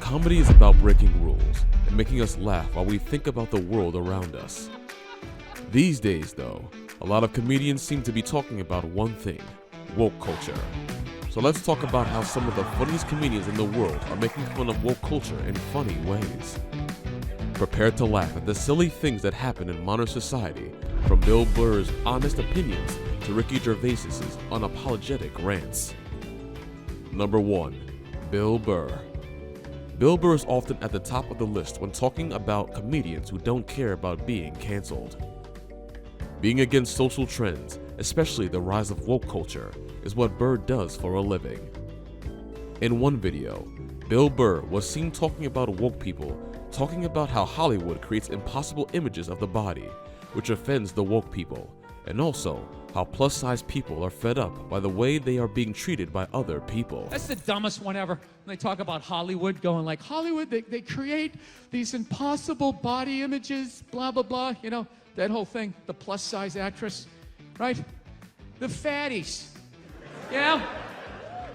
Comedy is about breaking rules and making us laugh while we think about the world around us. These days, though, a lot of comedians seem to be talking about one thing: woke culture. So let's talk about how some of the funniest comedians in the world are making fun of woke culture in funny ways. Prepare to laugh at the silly things that happen in modern society, from Bill Burr's honest opinions to Ricky Gervais's unapologetic rants. Number 1. Bill Burr. Bill Burr is often at the top of the list when talking about comedians who don't care about being canceled. Being against social trends, especially the rise of woke culture, is what Burr does for a living. In one video, Bill Burr was seen talking about woke people, talking about how Hollywood creates impossible images of the body, which offends the woke people, and also how plus-size people are fed up by the way they are being treated by other people. That's the dumbest one ever. When they talk about Hollywood, going like, Hollywood, they create these impossible body images, blah, blah, blah. You know, that whole thing, the plus-size actress, right? The fatties, you know?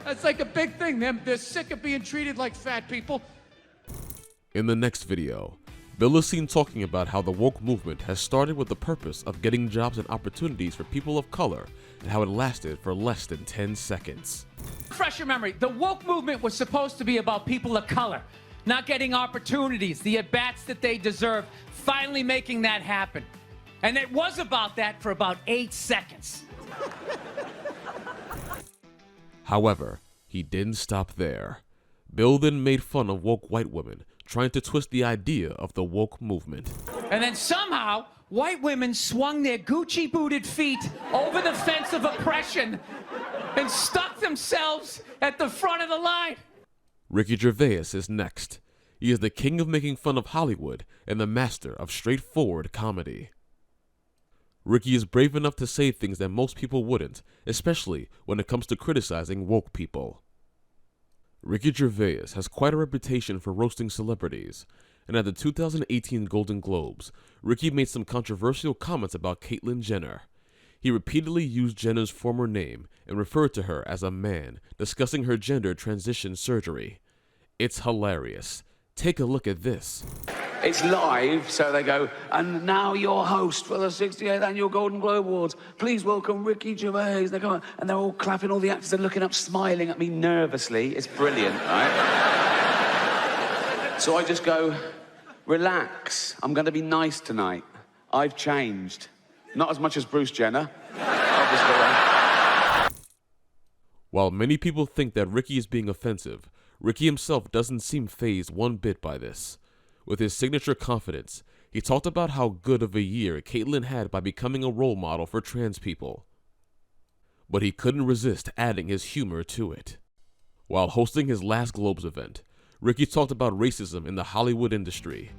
That's like a big thing. They're sick of being treated like fat people. In the next video, Bill is seen talking about how the woke movement has started with the purpose of getting jobs and opportunities for people of color, and how it lasted for less than 10 seconds. Refresh your memory. The woke movement was supposed to be about people of color, not getting opportunities, the at-bats that they deserve, finally making that happen. And it was about that for about 8 seconds. However, he didn't stop there. Bill then made fun of woke white women, trying to twist the idea of the woke movement. And then somehow, white women swung their Gucci-booted feet over the fence of oppression and stuck themselves at the front of the line. Ricky Gervais is next. He is the king of making fun of Hollywood and the master of straightforward comedy. Ricky is brave enough to say things that most people wouldn't, especially when it comes to criticizing woke people. Ricky Gervais has quite a reputation for roasting celebrities, and at the 2018 Golden Globes, Ricky made some controversial comments about Caitlyn Jenner. He repeatedly used Jenner's former name and referred to her as a man, discussing her gender transition surgery. It's hilarious. Take a look at this. It's live, so they go, and now your host for the 68th Annual Golden Globe Awards. Please welcome Ricky Gervais. They come on, and they're all clapping, all the actors are looking up, smiling at me nervously. It's brilliant, right? So I just go, relax. I'm going to be nice tonight. I've changed. Not as much as Bruce Jenner. Obviously. While many people think that Ricky is being offensive, Ricky himself doesn't seem fazed one bit by this. With his signature confidence, he talked about how good of a year Caitlyn had by becoming a role model for trans people. But he couldn't resist adding his humor to it. While hosting his last Globes event, Ricky talked about racism in the Hollywood industry.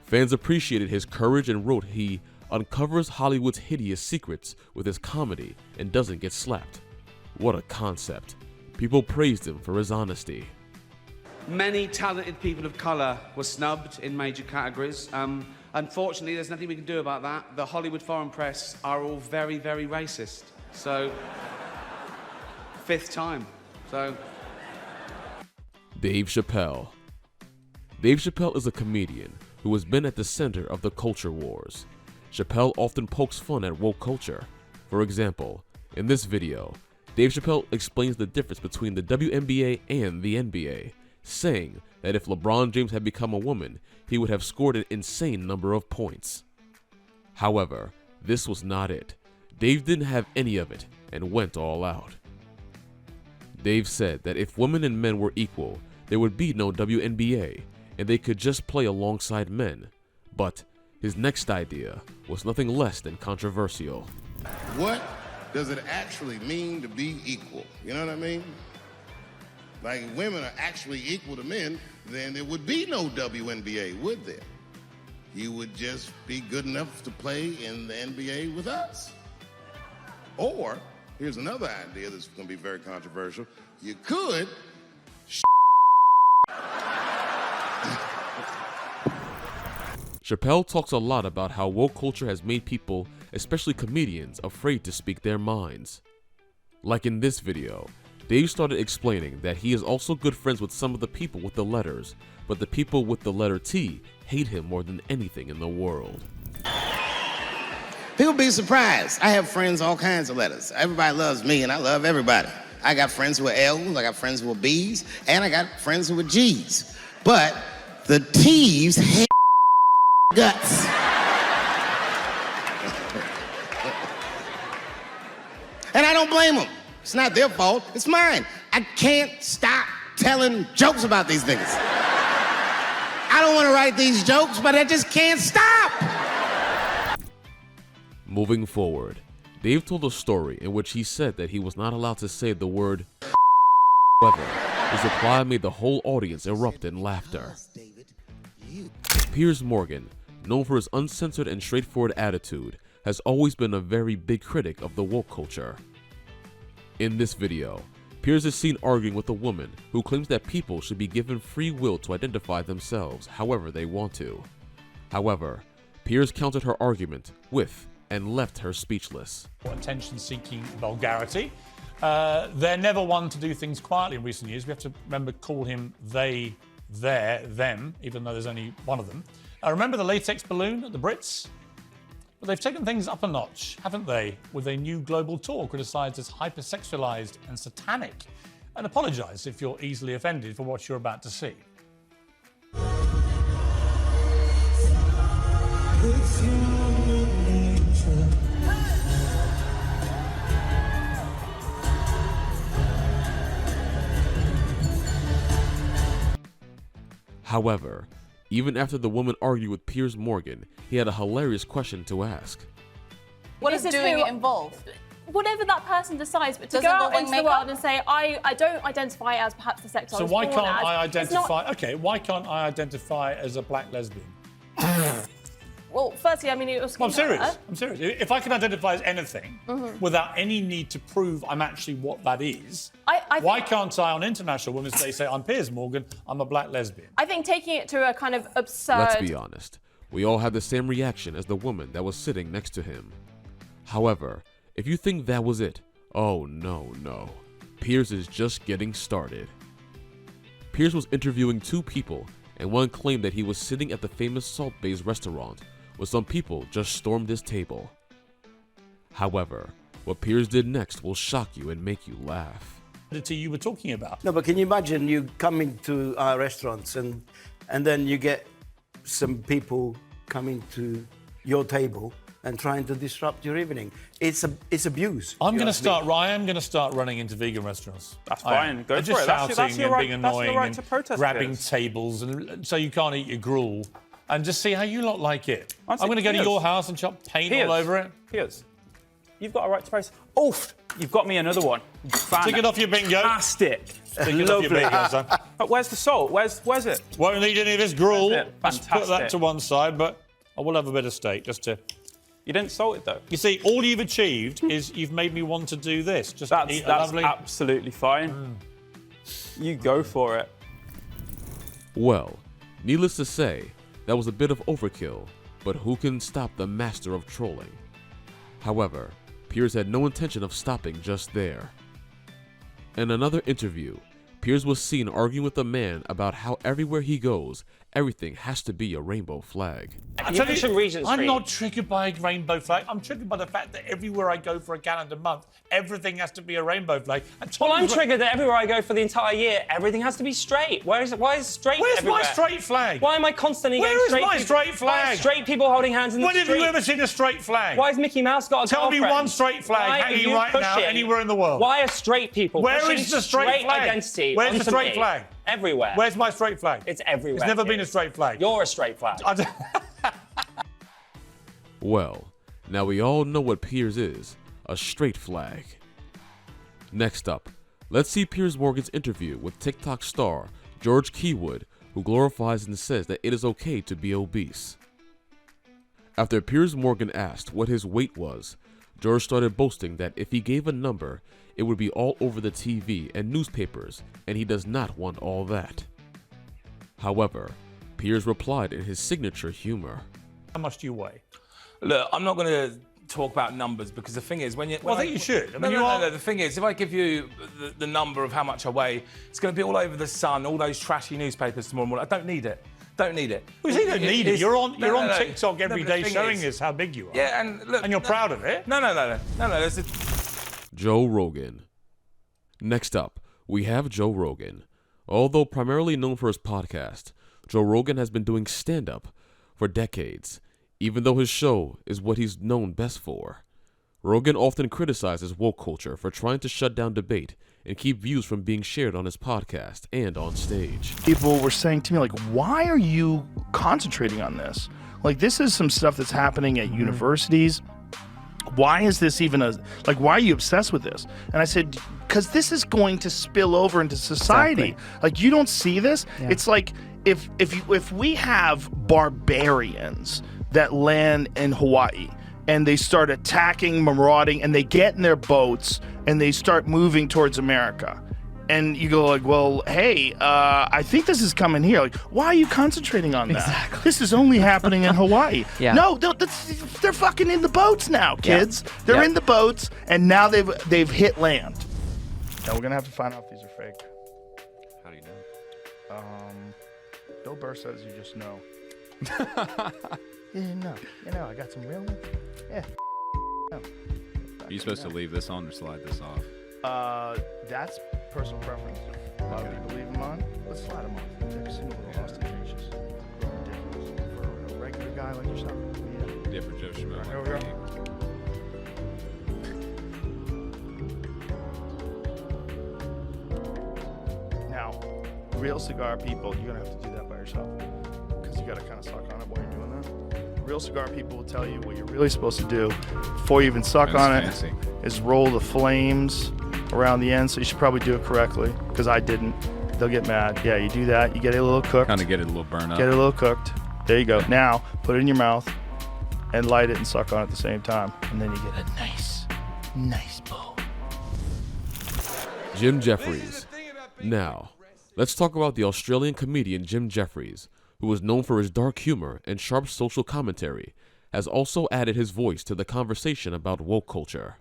Fans appreciated his courage and wrote he uncovers Hollywood's hideous secrets with his comedy and doesn't get slapped. What a concept. People praised him for his honesty. Many talented people of colour were snubbed in major categories. Unfortunately, there's nothing we can do about that. The Hollywood foreign press are all very, very racist. So, 5th time. So. Dave Chappelle. Dave Chappelle is a comedian who has been at the center of the culture wars. Chappelle often pokes fun at woke culture. For example, in this video, Dave Chappelle explains the difference between the WNBA and the NBA, saying that if LeBron James had become a woman, he would have scored an insane number of points. However, this was not it. Dave didn't have any of it and went all out. Dave said that if women and men were equal, there would be no WNBA and they could just play alongside men. But his next idea was nothing less than controversial. What does it actually mean to be equal? You know what I mean? Like, if women are actually equal to men, then there would be no WNBA, would there? You would just be good enough to play in the NBA with us. Or, here's another idea that's going to be very controversial. You could Chappelle talks a lot about how woke culture has made people, especially comedians, afraid to speak their minds. Like in this video, Dave started explaining that he is also good friends with some of the people with the letters, but the people with the letter T hate him more than anything in the world. People be surprised. I have friends, all kinds of letters. Everybody loves me, and I love everybody. I got friends who are L's, I got friends who are B's, and I got friends who are G's. But the T's hate guts. And I don't blame them. It's not their fault, it's mine. I can't stop telling jokes about these niggas. I don't want to write these jokes, but I just can't stop. Moving forward, Dave told a story in which he said that he was not allowed to say the word however. His reply made the whole audience erupt in laughter. Piers Morgan, known for his uncensored and straightforward attitude, has always been a very big critic of the woke culture. In this video, Piers is seen arguing with a woman who claims that people should be given free will to identify themselves however they want to. However, Piers countered her argument with and left her speechless. Attention-seeking vulgarity. They're never one to do things quietly in recent years. We have to remember call him they, their, them, even though there's only one of them. Remember the latex balloon at the Brits? But they've taken things up a notch, haven't they, with a new global tour criticised as hypersexualised and satanic. And apologise if you're easily offended for what you're about to see. However, even after the woman argued with Piers Morgan, he had a hilarious question to ask. What is doing it involve? Whatever that person decides, but to go out into the world and say, I don't identify as perhaps the sex I was born as. So why can't I identify, okay, why can't I identify as a black lesbian? Well, firstly, I mean, it was. I'm serious. I'm serious. If I can identify as anything without any need to prove I'm actually what that is, why can't I, on International Women's Day, say I'm Piers Morgan, I'm a black lesbian? I think taking it to a kind of absurd. Let's be honest. We all had the same reaction as the woman that was sitting next to him. However, if you think that was it, oh no. Piers is just getting started. Piers was interviewing two people, and one claimed that he was sitting at the famous Salt Bae's restaurant, where some people just stormed his table. However, what Piers did next will shock you and make you laugh. You were talking about. No, but can you imagine you coming to our restaurants and then you get some people coming to your table and trying to disrupt your evening? It's abuse. I am going to start running into vegan restaurants. That's fine. Go for it. Just shouting that's your and right, being annoying that's your right to protest, and grabbing Piers. tables, and so you can't eat your gruel, and just see how you lot like it. I'm Honestly, going to go to Piers. your house and chop paint Piers. all over it. Piers, you've got a right to protest. Oof! You've got me another one. Stick it off your bingo. Fantastic. Stick it off your bingo, son. But where's the salt? Where's it? Won't need any of this gruel. That's it. Let's put that Fantastic. to one side, but I will have a bit of steak just to. You didn't salt it though. You see, all you've achieved is you've made me want to do this. Just That's eat a lovely. absolutely fine. You go for it. Well, needless to say, that was a bit of overkill, but who can stop the master of trolling? However, Piers had no intention of stopping just there. In another interview, Piers was seen arguing with a man about how everywhere he goes, everything has to be a rainbow flag. I'm not triggered by a rainbow flag. I'm triggered by the fact that everywhere I go for a calendar month, everything has to be a rainbow flag. Well, I'm triggered that everywhere I go for the entire year, everything has to be straight. Why is straight Where's everywhere? my straight flag? Why am I constantly Where getting is straight my people? straight flag? Why are straight people holding hands in the When street? have you ever seen a straight flag? Why has Mickey Mouse got a Tell me girlfriend? one straight flag Why hanging are you right now pushing- anywhere in the world. Why are straight people Where pushing is the straight flag? identity Where's the onto straight me? flag? Everywhere. Where's my straight flag? It's everywhere. It's never been a Piers. straight flag. You're a straight flag. Well, now we all know what Piers is, a straight flag. Next up, let's see Piers Morgan's interview with TikTok star George Keywood, who glorifies and says that it is okay to be obese. After Piers Morgan asked what his weight was, George started boasting that if he gave a number, it would be all over the TV and newspapers, and he does not want all that. However, Piers replied in his signature humor. How much do you weigh? Look, I'm not going to talk about numbers because the thing is, when you... Well, I think you should. I mean, No. The thing is, if I give you the number of how much I weigh, it's going to be all over the Sun, all those trashy newspapers tomorrow morning. I don't need it. Don't need it. Well, you don't need it. You're on TikTok every day the thing showing is- us how big you are. Yeah, and look... And you're proud of it. No. There's a... Joe Rogan. Next up, we have Joe Rogan. Although primarily known for his podcast, Joe Rogan has been doing stand-up for decades, even though his show is what he's known best for. Rogan often criticizes woke culture for trying to shut down debate and keep views from being shared on his podcast and on stage. People were saying to me, like, why are you concentrating on this? Like, this is some stuff that's happening at universities. Why is this even why are you obsessed with this? And I said, because this is going to spill over into society. Exactly. Like, you don't see this? Yeah. It's like if we have barbarians that land in Hawaii and they start attacking, marauding, and they get in their boats and they start moving towards America. And you go like, well, hey, I think this is coming here. Like, why are you concentrating on that? Exactly. This is only happening in Hawaii. Yeah. No, they're fucking in the boats now, kids. Yeah. They're Yeah. in the boats, and now they've hit land. Now we're gonna have to find out if these are fake. How do you know? Bill Burr says you just know. Yeah, no. You know, I got some real ones. Yeah. No. Are you supposed to leave this on or slide this off? That's personal preference. A lot of people leave them on. Let's slide them on. They seem a little ostentatious. A little ridiculous for a regular guy like yourself. Yeah, for Joe Schmo. Here we go. Now, real cigar people, you're gonna have to do that by yourself because you gotta kind of suck on it while you're doing that. Real cigar people will tell you what you're really supposed to do before you even suck That's on fancy. it is roll the flames around the end. So you should probably do it correctly because I didn't. They'll get mad. Yeah, you do that. You get it a little cooked. Kind of get it a little burn up. Get it a little cooked. There you go. Now put it in your mouth and light it and suck on it at the same time, and then you get a nice bowl. Jim Jeffries. Now, let's talk about the Australian comedian Jim Jeffries, who is known for his dark humor and sharp social commentary, has also added his voice to the conversation about woke culture.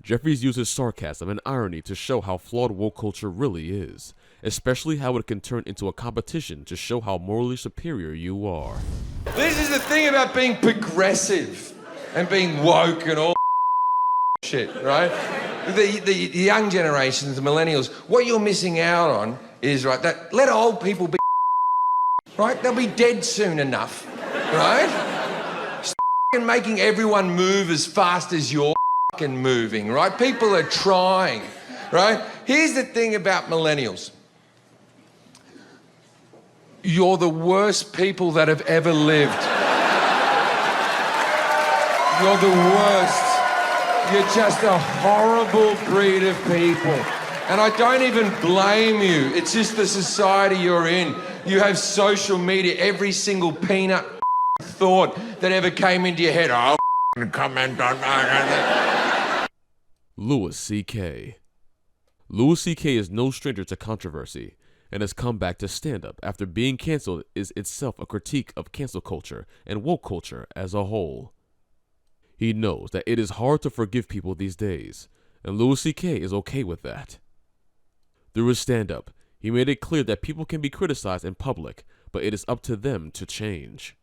Jeffries uses sarcasm and irony to show how flawed woke culture really is, especially how it can turn into a competition to show how morally superior you are. This is the thing about being progressive and being woke and all shit, right? The young generations, the millennials, what you're missing out on is, right, that let old people be, right? They'll be dead soon enough, right? Stop making everyone move as fast as you're moving, right? People are trying, right? Here's the thing about millennials. You're the worst people that have ever lived. You're the worst. You're just a horrible breed of people. And I don't even blame you. It's just the society you're in. You have social media, every single peanut thought that ever came into your head. I'll comment on that. Louis C.K. Louis C.K. is no stranger to controversy and has come back to stand-up after being canceled is itself a critique of cancel culture and woke culture as a whole. He knows that it is hard to forgive people these days, and Louis C.K. is okay with that. Through his stand-up, he made it clear that people can be criticized in public, but it is up to them to change.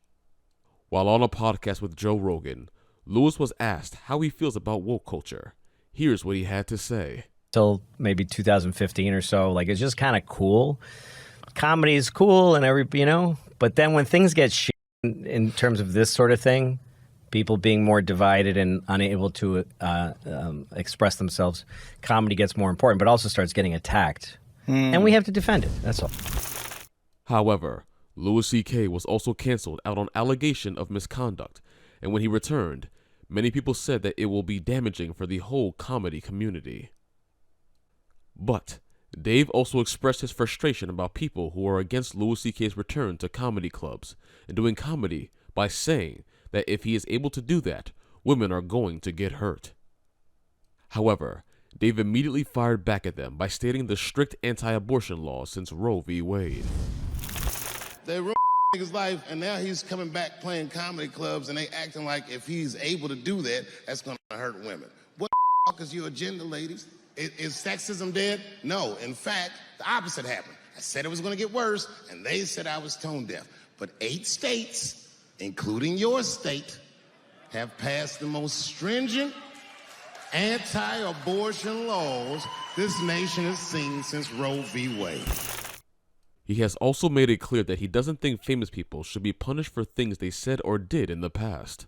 While on a podcast with Joe Rogan, Louis was asked how he feels about woke culture. Here's what he had to say. Till maybe 2015 or so, like, it's just kind of cool. Comedy is cool and but then when things get shit in terms of this sort of thing, people being more divided and unable to express themselves, comedy gets more important, but also starts getting attacked. And we have to defend it, that's all. However, Louis C.K. was also canceled out on allegation of misconduct, and when he returned, many people said that it will be damaging for the whole comedy community. But Dave also expressed his frustration about people who are against Louis C.K.'s return to comedy clubs and doing comedy by saying that if he is able to do that, women are going to get hurt. However, Dave immediately fired back at them by stating the strict anti-abortion laws since Roe v. Wade. They're nigga's life, and now he's coming back playing comedy clubs, and they acting like if he's able to do that, that's gonna hurt women. What the fuck is your agenda, ladies? Is sexism dead? No. In fact, the opposite happened. I said it was gonna get worse, and they said I was tone deaf. But 8 states, including your state, have passed the most stringent anti-abortion laws this nation has seen since Roe v. Wade. He has also made it clear that he doesn't think famous people should be punished for things they said or did in the past.